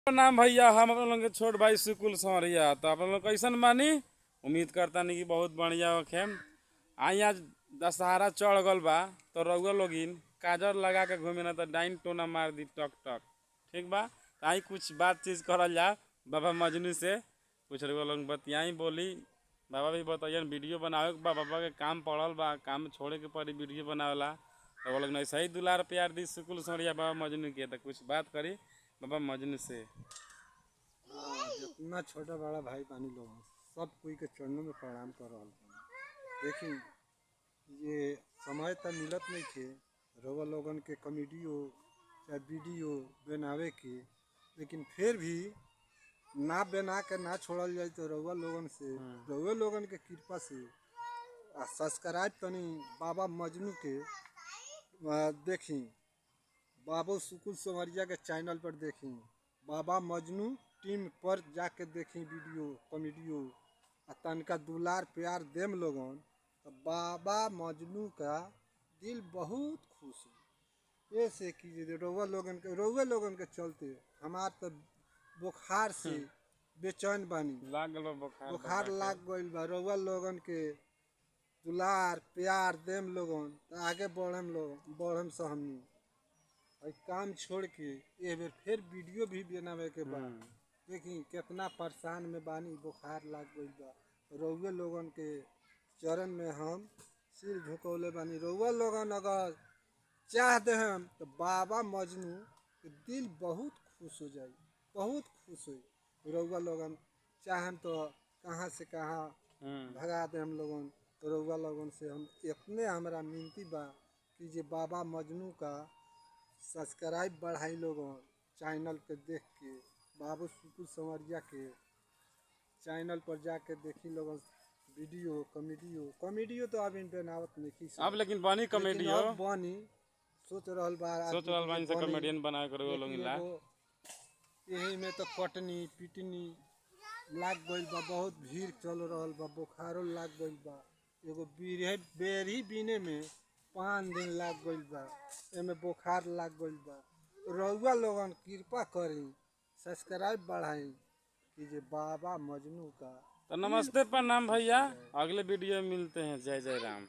नाम भैया हम अपन लोग के छोट भाई सुकुल सौरिया तो अपन लोग कैसन मानी। उम्मीद करता नहीं कि बहुत बढ़िया होखे। आई आज दशहरा चढ़ गल बा तो रउआ लोगिन काजर लगा के घूमे ना तो डाइन टोना मार दी टक टक। ठीक बा तो आई कुछ बातचीत करल जा बाबा मजनू से कुछ रउआ लोग बतियाई बोली। बाबा भी बताइए वीडियो बनावे के बा, बाबा के काम पड़ल बा, काम छोड़े के पड़ी वीडियो बनावेला। तो वो लोग नहीं सही दुलार प्यार दी सुकुल सौरिया बाबा मजनू के तो कुछ बात करी बाबा मजनू से। जितना छोटा बड़ा भाई पानी लोग सब कोई के चरणों में प्रणाम कर रहा हूँ। देखी ये समय तक मिलत नहीं थे रउआ लोगन के कॉमेडी हो चाहे वीडियो बनावे के, लेकिन फिर भी ना बना के ना छोड़ल जाए तो रउआ लोगन से रउआ लोगन के कृपा से सब्सक्राइब तनी बाबा मजनू के देखी, बाबू सुकुल सौरिया के चैनल पर देखी, बाबा मजनू टीम पर जाके देखी वीडियो कॉमेडियो तनका दुलार प्यार देम लोगन तो बाबा मजनू का दिल बहुत खुश है। ऐसे कि रउआ लोगन के चलते हमार तो बुखार से बेचैन बानी, बुखार लाग गइल बा। रउआ लोगन के दुलार प्यार देम लोगन तो आगे बढ़म से हमनी काम छोड़ के ये बेर फिर वीडियो भी बनावे के बाद देखी कितना परेशान में बानी, बुखार लाग गइल बा। रउआ लोगन के चरण में हम सिर झुकौले बानी। रउआ लोगन अगर चाह दे हम तो बाबा मजनू के दिल बहुत खुश हो जाई, बहुत खुश हो। रउआ लोगन चाहम तो कहाँ से कहाँ भगा दे हम लोगन। तो रउआ लोगन से हम इतने हमरा विनती बा कि जे बाबा मजनू का सब्सक्राइब बढ़ाई लोगन चैनल के देख के, बाबू सुकुल सौरिया के चैनल पर जाके देखी लोगन वीडियो कॉमेडियो तो अभी बनावत नहीं अब लेकिन बनी कॉमेडियो बनी सोच रहल बानी से कॉमेडियन बनाए करो लोग ला। यही में तो कटनी पिटनी लाग गइल बा, बहुत भीड़ चल रहल बा, बुखारो लाग गइल बा। एगो बेरी बीने में 5 दिन लाग गइल बा, एमे बुखार लाग गइल बा। रउआ लोगन कृपा करी सब्सक्राइब बढ़ाई कि जे बाबा मजनू का। तो नमस्ते प्रणाम भैया, अगले वीडियो में मिलते हैं। जय जय राम।